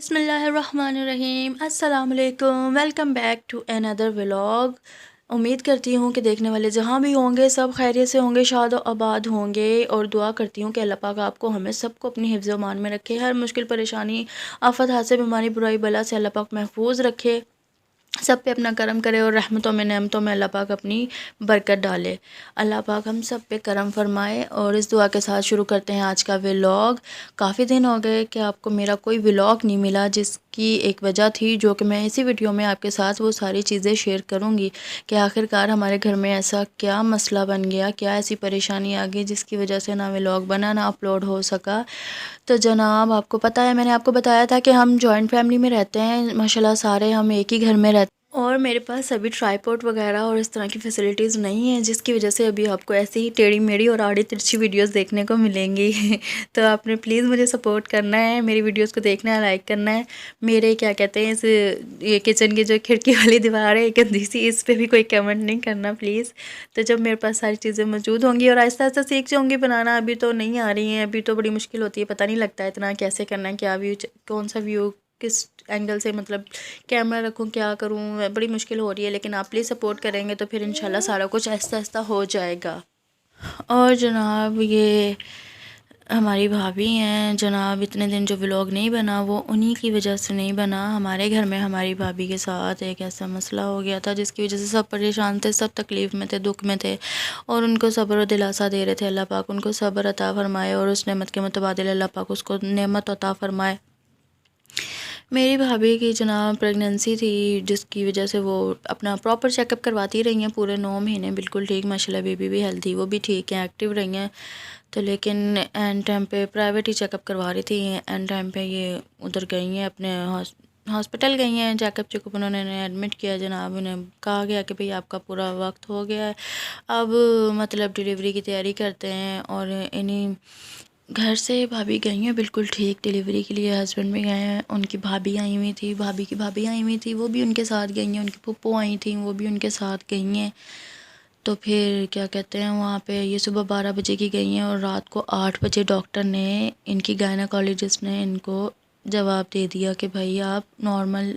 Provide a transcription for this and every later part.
बिस्मिल्लाहिर्रहमानिर्रहीम अस्सलाम वालेकुम। Welcome back to another vlog. उम्मीद करती हूँ कि देखने वाले जहाँ भी होंगे सब खैरियत से होंगे, शाद और आबाद होंगे, और दुआ करती हूँ कि अल्लाह पाक आपको हमें सबको अपनी हिफ्ज़ व मान में रखे। हर मुश्किल परेशानी, आफत, हादसे, बीमारी, बुराई, बला से अल्लाह पाक महफूज रखे, सब पे अपना करम करे और रहमतों में नेमतों में अल्लाह पाक अपनी बरकत डाले। अल्लाह पाक हम सब पे करम फरमाए। और इस दुआ के साथ शुरू करते हैं आज का व्लॉग। काफ़ी दिन हो गए कि आपको मेरा कोई व्लॉग नहीं मिला, जिसकी एक वजह थी जो कि मैं इसी वीडियो में आपके साथ वो सारी चीज़ें शेयर करूँगी कि आखिरकार हमारे घर में ऐसा क्या मसला बन गया, क्या ऐसी परेशानी आ गई जिसकी वजह से ना व्लॉग बना, ना अपलोड हो सका। तो जनाब, आपको पता है मैंने आपको बताया था कि हम जॉइंट फैमिली में रहते हैं, माशाल्लाह सारे हम एक ही घर में रहते हैं, और मेरे पास अभी ट्राईपॉड वगैरह और इस तरह की फैसिलिटीज़ नहीं है, जिसकी वजह से अभी आपको ऐसी ही टेढ़ी मेढ़ी और आड़ी तिरछी वीडियोस देखने को मिलेंगी। तो आपने प्लीज़ मुझे सपोर्ट करना है, मेरी वीडियोस को देखना है, लाइक करना है। मेरे क्या कहते हैं, इस ये किचन की जो खिड़की वाली दीवार है गंदी सी, इस पर भी कोई कमेंट नहीं करना प्लीज़। तो जब मेरे पास सारी चीज़ें मौजूद होंगी और आहिस्ता आहिस्ता सीख जाऊँगी बनाना, अभी तो नहीं आ रही हैं, अभी तो बड़ी मुश्किल होती है, पता नहीं लगता है इतना कैसे करना है, क्या व्यू, कौन सा व्यू, किस एंगल से मतलब कैमरा रखूँ, क्या करूँ, बड़ी मुश्किल हो रही है। लेकिन आप प्लीज़ सपोर्ट करेंगे तो फिर इंशाल्लाह सारा कुछ आहिस्ता आहिस्ता हो जाएगा। और जनाब, ये हमारी भाभी हैं जनाब, इतने दिन जो व्लॉग नहीं बना वो उन्हीं की वजह से नहीं बना। हमारे घर में हमारी भाभी के साथ एक ऐसा मसला हो गया था जिसकी वजह से सब परेशान थे, सब तकलीफ़ में थे, दुख में थे, और उनको सब्र और दिलासा दे रहे थे। अल्लाह पाक उनको सब्र अता फ़रमाए और उस नेमत के मुतबादिल अल्लाह पाक उसको नेमत अता फ़रमाए। मेरी भाभी की जनाब प्रेगनेंसी थी, जिसकी वजह से वो अपना प्रॉपर चेकअप करवाती रही हैं पूरे 9 महीने, बिल्कुल ठीक, माशाल्लाह बेबी भी हेल्थी, वो भी ठीक है, एक्टिव रही हैं। तो लेकिन एंड टाइम पे प्राइवेट ही चेकअप करवा रही थी, एंड टाइम पे ये उधर गई हैं, अपने हॉस्पिटल गई हैं, चेकअप उन्होंने एडमिट किया जनाब। उन्हें कहा गया कि भाई आपका पूरा वक्त हो गया है, अब मतलब डिलीवरी की तैयारी करते हैं। और इन्हीं घर से भाभी गई हैं बिल्कुल ठीक डिलीवरी के लिए, हस्बैंड भी गए हैं, उनकी भाभी आई हुई थी, भाभी की भाभी आई हुई थी, वो भी उनके साथ गई हैं, उनकी फूफो आई थी, वो भी उनके साथ गई हैं। तो फिर क्या कहते हैं, वहाँ पे ये सुबह 12 बजे की गई हैं और रात को 8 बजे डॉक्टर ने, इनकी गायनाकोलॉजिस्ट ने इनको जवाब दे दिया कि भाई आप नॉर्मल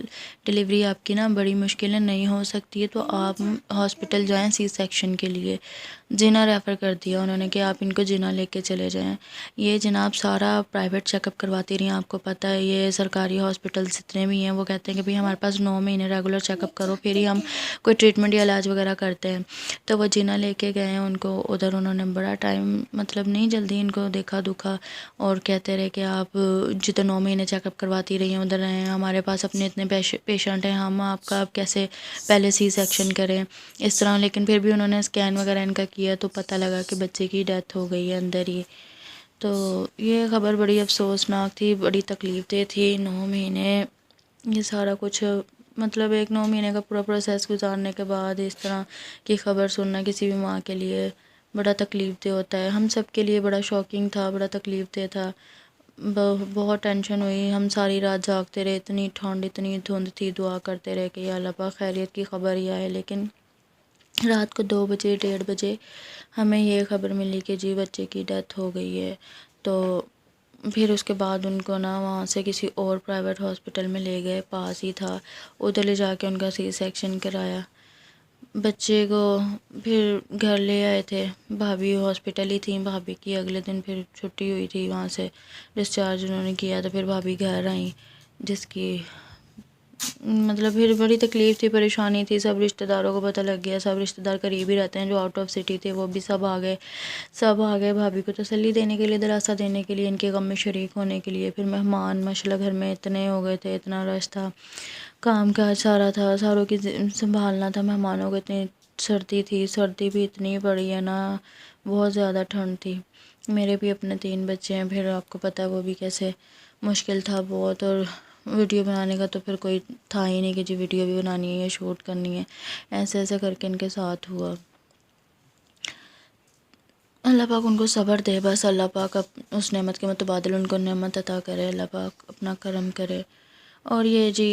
डिलीवरी आपकी ना बड़ी मुश्किलें नहीं हो सकती है, तो आप हॉस्पिटल जाएं सी सेक्शन के लिए। जिना रेफ़र कर दिया उन्होंने कि आप इनको जिना लेके चले जाएं। ये जनाब सारा प्राइवेट चेकअप करवाती रही हैं, आपको पता है ये सरकारी हॉस्पिटल्स जितने भी हैं वो कहते हैं कि भाई हमारे पास 9 महीने रेगुलर चेकअप करो, फिर ही हम कोई ट्रीटमेंट या इलाज वगैरह करते हैं। तो वो जिना लेके गए हैं उनको उधर, उन्होंने बड़ा टाइम मतलब नहीं जल्दी इनको देखा दुखा, और कहते रहे कि आप जितने 9 महीने चेकअप करवाती रही हैं उधर रहें, हमारे पास अपने इतने पेशेंट हैं, हम आपका अब कैसे पहले सी सेक्शन करें इस तरह। लेकिन फिर भी उन्होंने स्कैन वगैरह इनका किया तो पता लगा कि बच्चे की डेथ हो गई है अंदर ही। तो ये ख़बर बड़ी अफसोसनाक थी, बड़ी तकलीफ़ दे थी। 9 महीने ये सारा कुछ मतलब एक 9 महीने का पूरा प्रोसेस गुजारने के बाद इस तरह की ख़बर सुनना किसी भी माँ के लिए बड़ा तकलीफ़ दे होता है। हम सब के लिए बड़ा शॉकिंग था, बड़ा तकलीफ़ दे था। बहुत टेंशन हुई, हम सारी रात जागते रहे, इतनी ठंड इतनी धुंध थी, दुआ करते रहे कि या अल्लाह पाक खैरियत की ख़बर ही आए। लेकिन रात को 2 बजे 1:30 बजे हमें ये ख़बर मिली कि जी बच्चे की डेथ हो गई है। तो फिर उसके बाद उनको ना वहाँ से किसी और प्राइवेट हॉस्पिटल में ले गए, पास ही था, उधर ले जाके उनका सी सेक्शन कराया बच्चे को। फिर घर ले आए थे, भाभी हॉस्पिटल ही थी, भाभी की अगले दिन फिर छुट्टी हुई थी, वहाँ से डिस्चार्ज उन्होंने किया, तो फिर भाभी घर आई, जिसकी मतलब फिर बड़ी तकलीफ़ थी, परेशानी थी। सब रिश्तेदारों को पता लग गया, सब रिश्तेदार करीब ही रहते हैं, जो आउट ऑफ सिटी थे वो भी सब आ गए, सब आ गए भाभी को तसल्ली देने के लिए, दिलासा देने के लिए, इनके गम में शरीक होने के लिए। फिर मेहमान माशाल्लाह घर में इतने हो गए थे, इतना रश था, काम काज सारा था, सारों की संभालना था मेहमानों को। इतनी सर्दी थी, सर्दी भी इतनी पड़ी है ना, बहुत ज़्यादा ठंड थी। मेरे भी अपने 3 बच्चे हैं, फिर आपको पता है वो भी कैसे मुश्किल था बहुत। और वीडियो बनाने का तो फिर कोई था ही नहीं कि जी वीडियो भी बनानी है या शूट करनी है, ऐसे ऐसे करके इनके साथ हुआ। अल्लाह पाक उनको सब्र दे, बस अल्लाह पाक उस नेमत के मुतबादिल उनको नेमत अता करे, अल्लाह पाक अपना करम करे। और ये जी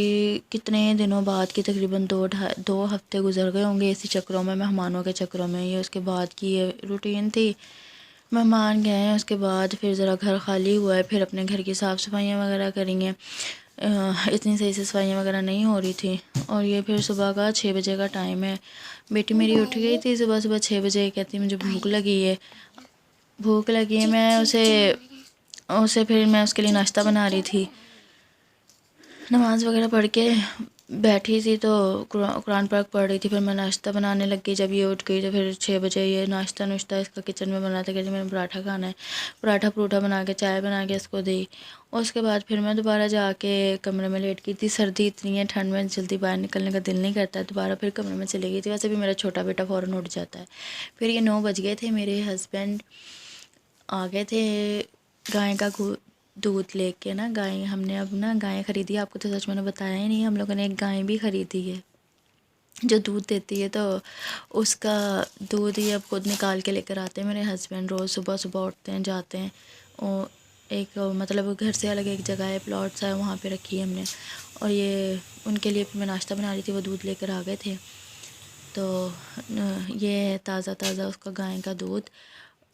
कितने दिनों बाद की तकरीबन 2 हफ्ते गुजर गए होंगे इसी चक्करों में, मेहमानों के चक्करों में। ये उसके बाद की ये रूटीन थी, मेहमान गए हैं उसके बाद फिर ज़रा घर खाली हुआ है, फिर अपने घर की साफ़ सफाइयाँ वगैरह करी हैं। इतनी सही से सफाइयाँ वगैरह नहीं हो रही थी। और ये फिर सुबह का 6 बजे का टाइम है। बेटी मेरी उठ गई थी सुबह सुबह 6 बजे, कहती मुझे भूख लगी है, भूख लगी है। मैं उसे उसे फिर मैं उसके लिए नाश्ता बना रही थी। नमाज़ वगैरह पढ़ के बैठी थी तो कुरान पाक पढ़ रही थी। फिर मैं नाश्ता बनाने लग गई। जब ये उठ गई तो फिर 6 बजे ये नाश्ता नुश्ता इसका किचन में बना था, कहती मैंने पराठा खाना है। पराठा परूठा बना के चाय बना के इसको दी। उसके बाद फिर मैं दोबारा जाके कमरे में लेट गई थी। सर्दी इतनी है, ठंड में जल्दी बाहर निकलने का दिल नहीं करता है। दोबारा फिर कमरे में चली गई थी। वैसे भी मेरा छोटा बेटा फ़ौरन उठ जाता है। फिर ये 9 बज गए थे, मेरे हस्बैंड आ गए थे गाय का दूध लेके ना। गाय हमने अब ना गाय ख़रीदी, आपको तो सच मैंने बताया ही नहीं, हम लोगों ने एक गाय भी ख़रीदी है जो दूध देती है। तो उसका दूध ही अब खुद निकाल के लेकर आते हैं मेरे हस्बैंड। रोज़ सुबह सुबह उठते हैं, जाते हैं। और एक मतलब घर से अलग एक जगह है, प्लॉट सा है, वहाँ पे रखी है हमने। और ये उनके लिए मैं नाश्ता बना रही थी, वो दूध लेकर आ गए थे। तो ये है ताज़ा ताज़ा उसका गाय का दूध।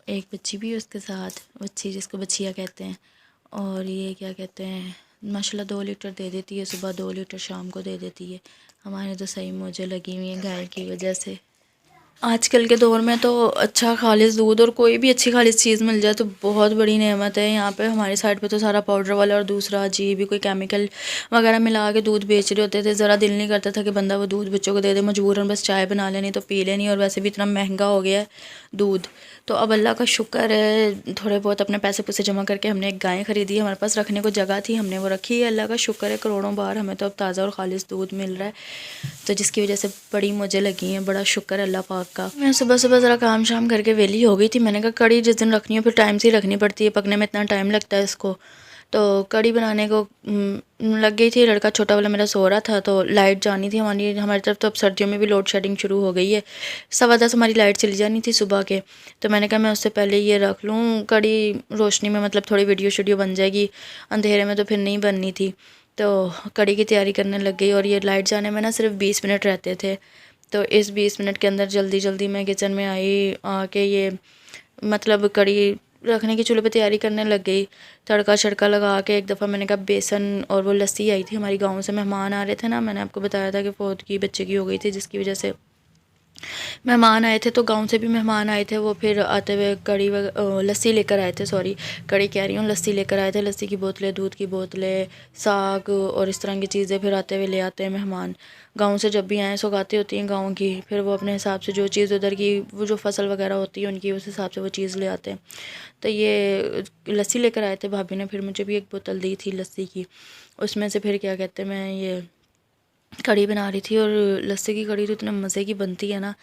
एक बच्ची भी है उसके साथ, बच्ची जिसको बच्चिया कहते हैं। और ये क्या कहते हैं, माशाल्लाह 2 लीटर दे देती है सुबह, 2 लीटर शाम को दे देती है। हमारे तो सही मौजें लगी हुई हैं गाय की वजह से। आजकल के दौर में तो अच्छा खालिस दूध और कोई भी अच्छी खालिस चीज़ मिल जाए तो बहुत बड़ी नेमत है। यहाँ पे हमारी साइड पे तो सारा पाउडर वाला और दूसरा अजीब ही कोई केमिकल वगैरह मिला के दूध बेच रहे होते थे। ज़रा दिल नहीं करता था कि बंदा वो दूध बच्चों को दे दे, मजबूरन बस चाय बना लेनी तो पी लेनी। और वैसे भी इतना महंगा हो गया है दूध। तो अब अल्लाह का शुक्र है, थोड़े बहुत अपने पैसे पुसे जमा करके हमने एक गाय ख़रीदी है। हमारे पास रखने को जगह थी, हमने वो रखी है। अल्लाह का शुक्र है, करोड़ों बार हमें तो अब ताज़ा और खालिस दूध मिल रहा है। तो जिसकी वजह से बड़ी मुझे लगी है, बड़ा शुक्र अल्लाह पाक का। मैं सुबह सुबह ज़रा काम शाम करके वेली हो गई थी। मैंने कहा कड़ी जिस दिन रखनी हो फिर टाइम से ही रखनी पड़ती है, पकने में इतना टाइम लगता है इसको। तो कड़ी बनाने को लग गई थी। लड़का छोटा वाला मेरा सो रहा था, तो लाइट जानी थी हमारी तरफ। तो अब सर्दियों में भी लोड शेडिंग शुरू हो गई है। 10:15 हमारी लाइट चली जानी थी सुबह के। तो मैंने कहा मैं उससे पहले ये रख लूँ कड़ी, रोशनी में मतलब थोड़ी वीडियो शीडियो बन जाएगी, अंधेरे में तो फिर नहीं बननी थी। तो कड़ी की तैयारी करने लग गई। और ये लाइट जाने में ना सिर्फ 20 मिनट रहते थे। तो इस 20 मिनट के अंदर जल्दी जल्दी मैं किचन में आई, आके ये मतलब कड़ी रखने की चूल्हे पे तैयारी करने लग गई। तड़का शड़का लगा के एक दफ़ा मैंने कहा बेसन और वो लस्सी आई थी, हमारी गांव से मेहमान आ रहे थे ना, मैंने आपको बताया था कि फौत की बच्चे की हो गई थी, जिसकी वजह से मेहमान आए थे। तो गांव से भी मेहमान आए थे, वो फिर आते हुए लस्सी लेकर आए थे, सॉरी कड़ी कह रही हूँ, लस्सी लेकर आए थे। लस्सी की बोतलें, दूध की बोतलें, साग और इस तरह की चीज़ें फिर आते हुए ले आते हैं मेहमान। गांव से जब भी आए सौगातें होती हैं गांव की, फिर वो अपने हिसाब से जो चीज़ उधर की वो जो फसल वगैरह होती है उनकी, उस हिसाब से वो चीज़ ले आते हैं। तो ये लस्सी लेकर आए थे भाभी ने, फिर मुझे भी एक बोतल दी थी लस्सी की। उसमें से फिर क्या कहते हैं, मैं ये कढ़ी बना रही थी। और लस्सी की कढ़ी तो इतने मज़े की बनती है ना,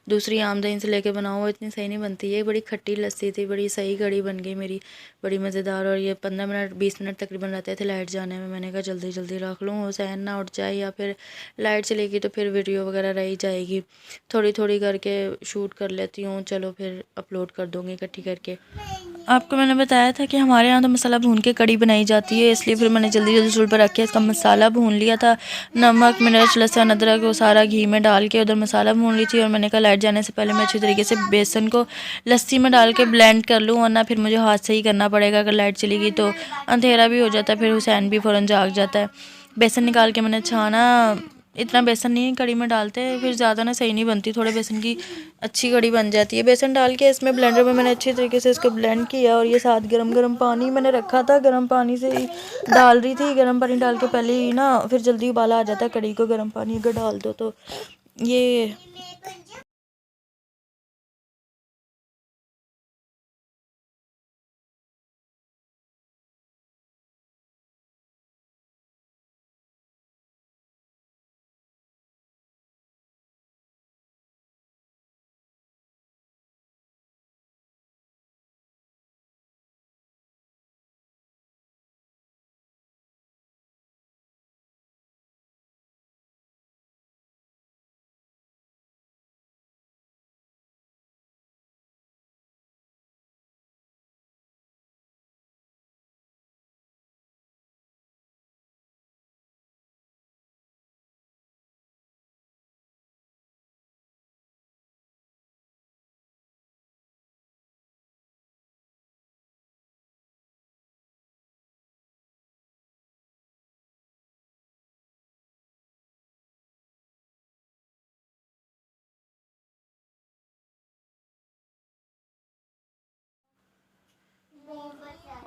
दूसरी आम दही से लेके बनाओ वो इतनी सही नहीं बनती है। बड़ी खट्टी लस्सी थी, बड़ी सही कढ़ी बन गई मेरी, बड़ी मज़ेदार। और ये 15 मिनट 20 मिनट तकरीबन रहते थे लाइट जाने में। मैंने कहा जल्दी जल्दी रख लूँ, सहन ना उठ जाए, या फिर लाइट चलेगी तो फिर वीडियो वगैरह रह जाएगी। थोड़ी थोड़ी करके शूट कर लेती हूँ, चलो फिर अपलोड कर दूँगी इकट्ठी करके। आपको मैंने बताया था कि हमारे यहाँ तो मसाला भून के कड़ी बनाई जाती है, इसलिए फिर मैंने जल्दी जल्दी चूल्हे पर रख के इसका मसाला भून लिया था। नमक मिर्च लहसुन अदरक वो सारा घी में डाल के उधर मसाला भून ली थी। और मैंने कहा लाइट जाने से पहले मैं अच्छी तरीके से बेसन को लस्सी में डाल के ब्लेंड कर लूँ, वरना फिर मुझे हाथ से ही करना पड़ेगा। अगर लाइट चली गई तो अंधेरा भी हो जाता है, फिर हुसैन भी फ़ौरन जाग जाता है। बेसन निकाल के मैंने छाना, इतना बेसन नहीं कड़ी में डालते, फिर ज़्यादा ना सही नहीं बनती, थोड़े बेसन की अच्छी कड़ी बन जाती है। बेसन डाल के इसमें ब्लेंडर में मैंने अच्छी तरीके से इसको ब्लेंड किया। और ये साथ गरम गरम पानी मैंने रखा था, गरम पानी से ही डाल रही थी। गरम पानी डाल के पहले ही ना फिर जल्दी उबाला आ जाता है कड़ी को, गरम पानी अगर डाल दो तो। ये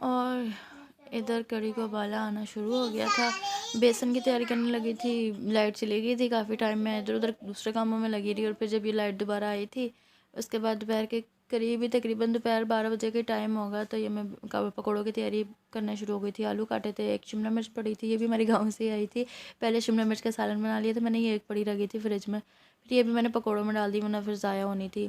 और इधर कढ़ी को उबाला आना शुरू हो गया था। बेसन की तैयारी करने लगी थी, लाइट चली गई थी काफ़ी टाइम। मैं इधर उधर दूसरे कामों में लगी रही और फिर जब ये लाइट दोबारा आई थी उसके बाद दोपहर के करीब ही तकरीबन दोपहर 12 बजे के टाइम होगा तो ये मैं पकौड़ों की तैयारी करना शुरू हो गई थी। आलू काटे थे, एक शिमला मिर्च पड़ी थी, ये भी हमारे गाँव से आई थी। पहले शिमला मिर्च का सालन बना लिया था मैंने, ये एक पड़ी रह गई थी फ्रिज में, फिर ये भी मैंने पकौड़ों में डाल दी वरना फिर ज़ाया होनी थी।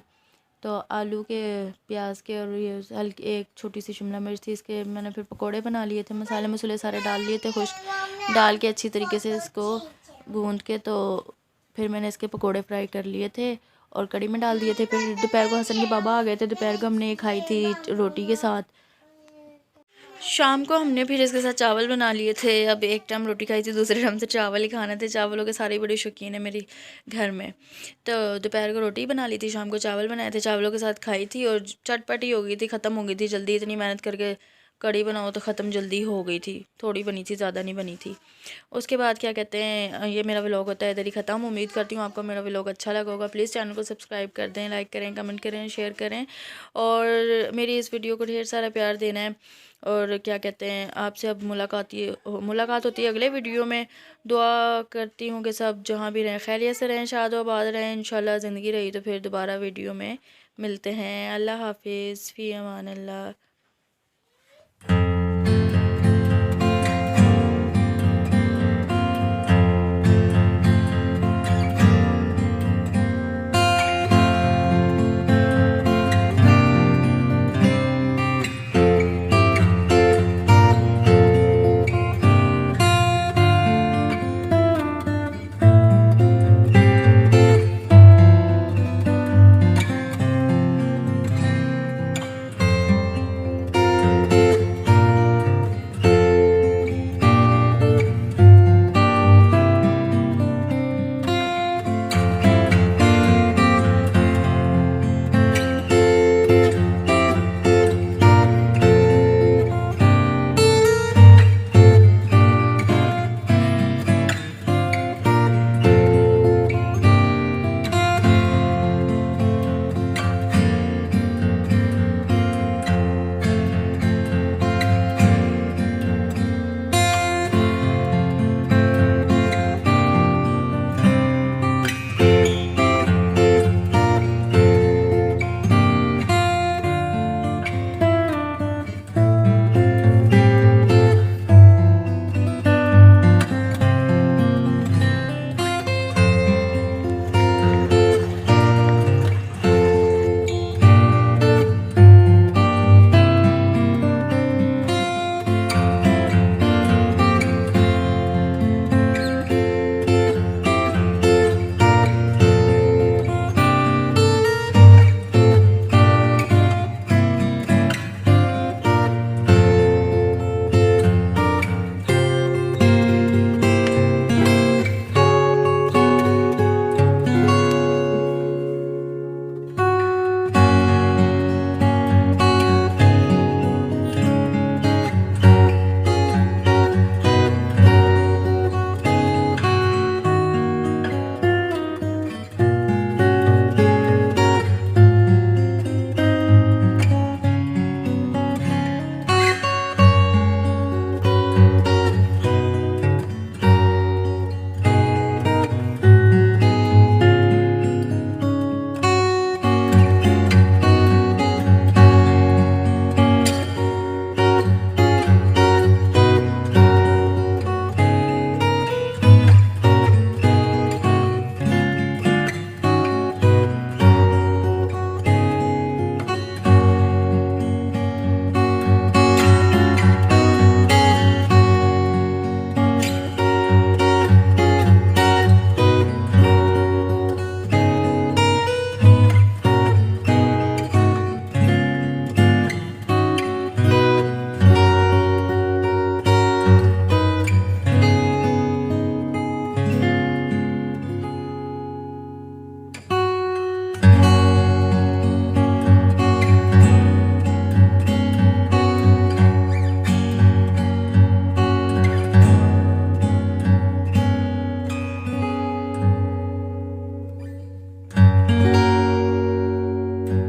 तो आलू के, प्याज के और ये हल्की एक छोटी सी शिमला मिर्च थी, इसके मैंने फिर पकोड़े बना लिए थे। मसाले मसाले सारे डाल लिए थे, खुश्क डाल के अच्छी तरीके से इसको गूंद के तो फिर मैंने इसके पकोड़े फ्राई कर लिए थे और कढ़ी में डाल दिए थे। फिर दोपहर को हसन के पापा आ गए थे, दोपहर को हमने खाई थी रोटी के साथ। शाम को हमने फिर इसके साथ चावल बना लिए थे। अब एक टाइम रोटी खाई थी, दूसरे टाइम से चावल ही खाने थे। चावलों के सारे बड़े शौकीन है मेरी घर में। तो दोपहर को रोटी बना ली थी, शाम को चावल बनाए थे, चावलों के साथ खाई थी और चटपटी हो गई थी, ख़त्म हो गई थी जल्दी। इतनी मेहनत करके कढ़ी बनाओ तो ख़त्म जल्दी हो गई थी, थोड़ी बनी थी, ज़्यादा नहीं बनी थी। उसके बाद क्या कहते हैं, ये मेरा व्लॉग होता है इधर ही ख़त्म। उम्मीद करती हूँ आपको मेरा व्लॉग अच्छा लगा होगा। प्लीज़ चैनल को सब्सक्राइब कर दें, लाइक करें, कमेंट करें, शेयर करें और मेरी इस वीडियो को ढेर सारा प्यार देना है। और क्या कहते हैं, आपसे अब मुलाकात होती है अगले वीडियो में। दुआ करती हूँ कि सब जहाँ भी रहें खैरियत से रहें, शाद आबाद रहें। इंशाल्लाह ज़िंदगी रही तो फिर दोबारा वीडियो में मिलते हैं। अल्लाह हाफिज़, फ़ी अमान अल्लाह।